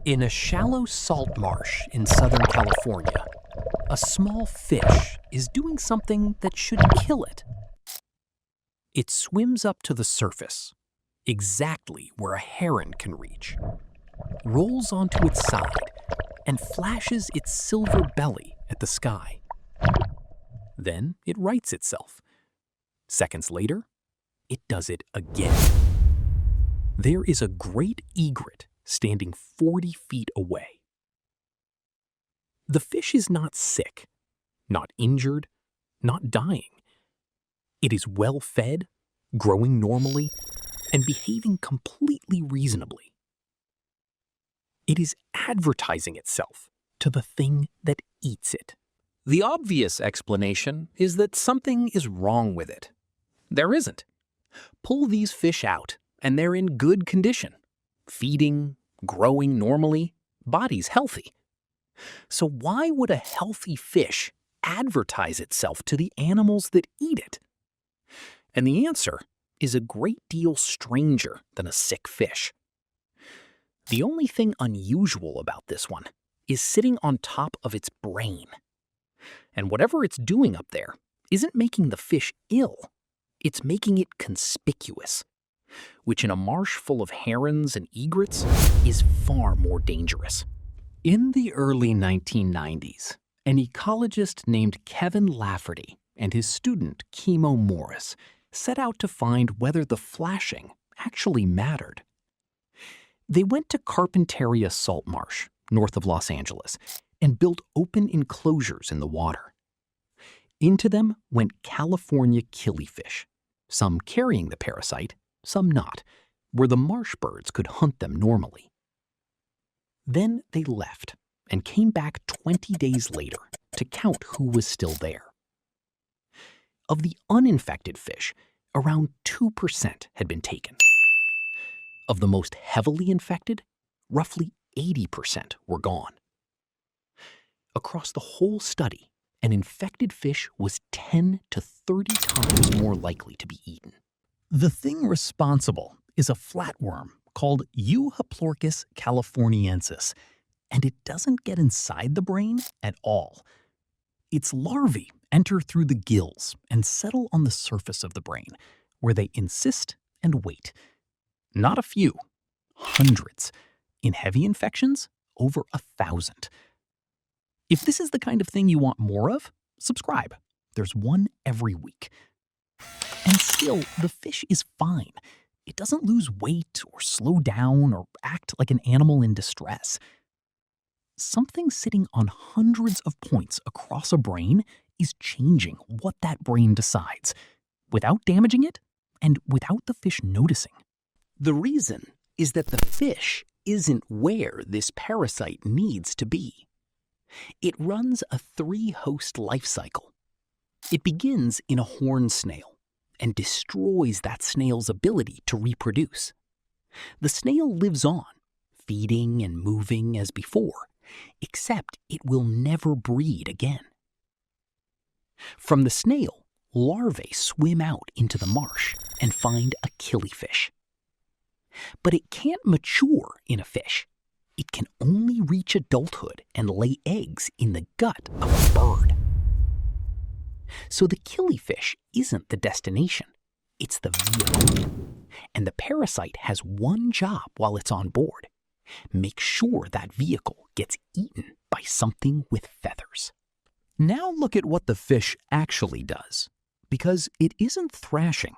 In a shallow salt marsh in Southern California, a small fish is doing something that should kill it. It swims up to the surface, exactly where a heron can reach, rolls onto its side, and flashes its silver belly at the sky. Then it rights itself. Seconds later, it does it again. There is a great egret standing 40 feet away. The fish is not sick, not injured, not dying. It is well fed, growing normally, and behaving completely reasonably. It is advertising itself to the thing that eats it. The obvious explanation is that something is wrong with it. There isn't. Pull these fish out, and they're in good condition. Feeding, growing normally, body's healthy. So why would a healthy fish advertise itself to the animals that eat it? And the answer is a great deal stranger than a sick fish. The only thing unusual about this one is sitting on top of its brain. And whatever it's doing up there isn't making the fish ill, it's making it conspicuous, which in a marsh full of herons and egrets is far more dangerous. In the early 1990s, an ecologist named Kevin Lafferty and his student Kimo set out to find whether the flashing actually mattered. They went to Carpinteria Salt Marsh, north of Los Angeles, and built open enclosures in the water. Into them went California killifish, some carrying the parasite, some not, where the marsh birds could hunt them normally. Then they left and came back 20 days later to count who was still there. Of the uninfected fish, around 2% had been taken. Of the most heavily infected, roughly 80% were gone. Across the whole study, an infected fish was 10 to 30 times more likely to be eaten. The thing responsible is a flatworm called Euhaplorchus californiensis, and it doesn't get inside the brain at all. Its larvae enter through the gills and settle on the surface of the brain, where they insist and wait. Not a few, hundreds. In heavy infections, over 1,000. If this is the kind of thing you want more of, subscribe. There's one every week. And still, the fish is fine. It doesn't lose weight or slow down or act like an animal in distress. Something sitting on hundreds of points across a brain is changing what that brain decides, without damaging it and without the fish noticing. The reason is that the fish isn't where this parasite needs to be. It runs a 3-host life cycle. It begins in a horned snail and destroys that snail's ability to reproduce. The snail lives on, feeding and moving as before, except it will never breed again. From the snail, larvae swim out into the marsh and find a killifish. But it can't mature in a fish. It can only reach adulthood and lay eggs in the gut of a bird. So the killifish isn't the destination, it's the vehicle. And the parasite has one job while it's on board: make sure that vehicle gets eaten by something with feathers. Now look at what the fish actually does, because it isn't thrashing.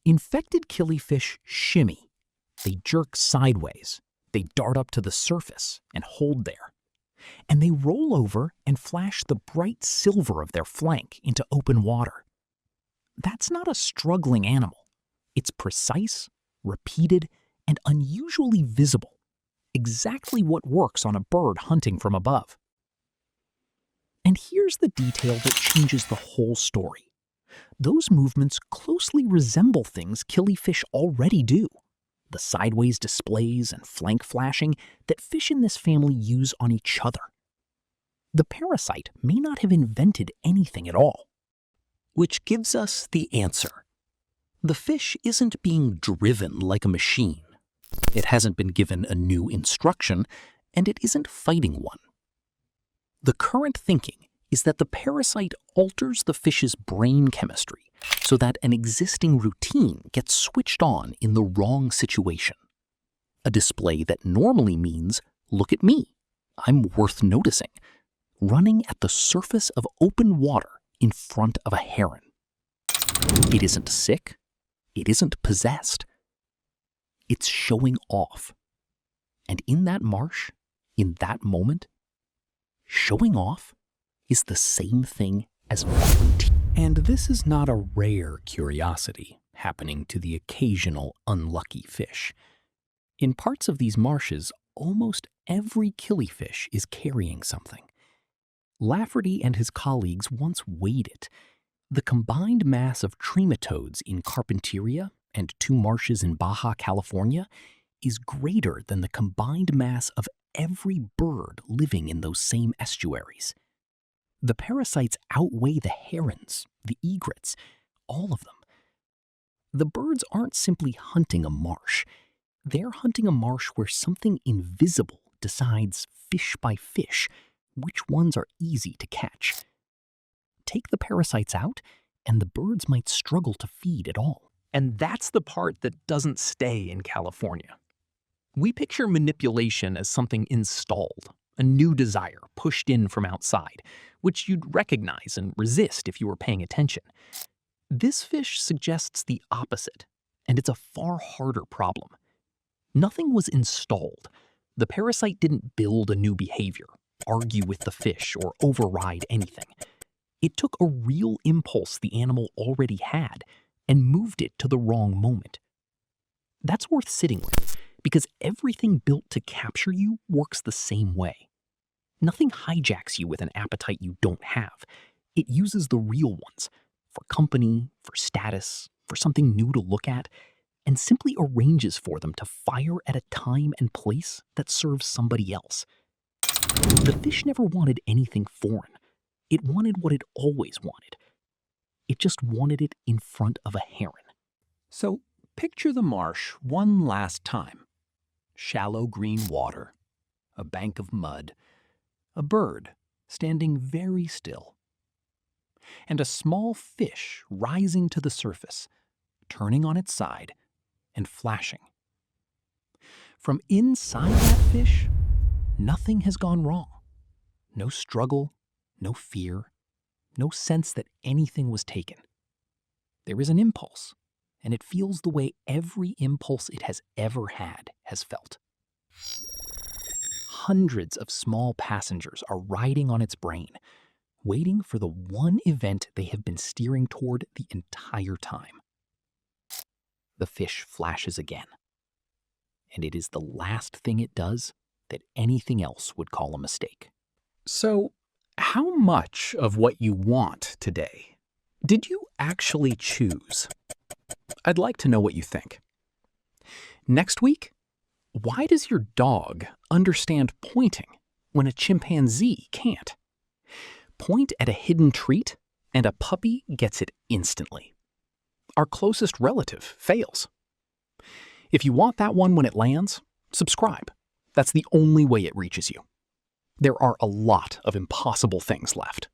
Infected killifish shimmy. They jerk sideways, they dart up to the surface and hold there. And they roll over and flash the bright silver of their flank into open water. That's not a struggling animal. It's precise, repeated, and unusually visible. Exactly what works on a bird hunting from above. And here's the detail that changes the whole story. Those movements closely resemble things killifish already do. The sideways displays and flank flashing that fish in this family use on each other. The parasite may not have invented anything at all. Which gives us the answer. The fish isn't being driven like a machine. It hasn't been given a new instruction, and it isn't fighting one. The current thinking is that the parasite alters the fish's brain chemistry so that an existing routine gets switched on in the wrong situation. A display that normally means, look at me, I'm worth noticing, running at the surface of open water in front of a heron. It isn't sick. It isn't possessed. It's showing off. And in that marsh, in that moment, showing off is the same thing as volunteer. And this is not a rare curiosity happening to the occasional unlucky fish. In parts of these marshes, almost every killifish is carrying something. Lafferty and his colleagues once weighed it. The combined mass of trematodes in Carpinteria and 2 marshes in Baja California is greater than the combined mass of every bird living in those same estuaries. The parasites outweigh the herons, the egrets, all of them. The birds aren't simply hunting a marsh. They're hunting a marsh where something invisible decides, fish by fish, which ones are easy to catch. Take the parasites out, and the birds might struggle to feed at all. And that's the part that doesn't stay in California. We picture manipulation as something installed, a new desire pushed in from outside, which you'd recognize and resist if you were paying attention. This fish suggests the opposite, and it's a far harder problem. Nothing was installed. The parasite didn't build a new behavior, argue with the fish, or override anything. It took a real impulse the animal already had and moved it to the wrong moment. That's worth sitting with, because everything built to capture you works the same way. Nothing hijacks you with an appetite you don't have. It uses the real ones, for company, for status, for something new to look at, and simply arranges for them to fire at a time and place that serves somebody else. The fish never wanted anything foreign. It wanted what it always wanted. It just wanted it in front of a heron. So picture the marsh one last time. Shallow green water, a bank of mud, a bird standing very still, and a small fish rising to the surface, turning on its side and flashing. From inside that fish, nothing has gone wrong. No struggle, no fear, no sense that anything was taken. There is an impulse, and it feels the way every impulse it has ever had has felt. Hundreds of small passengers are riding on its brain, waiting for the one event they have been steering toward the entire time. The fish flashes again, and it is the last thing it does that anything else would call a mistake. So, how much of what you want today did you actually choose? I'd like to know what you think. Next week, why does your dog understand pointing when a chimpanzee can't? Point at a hidden treat, and a puppy gets it instantly. Our closest relative fails. If you want that one when it lands, subscribe. That's the only way it reaches you. There are a lot of impossible things left.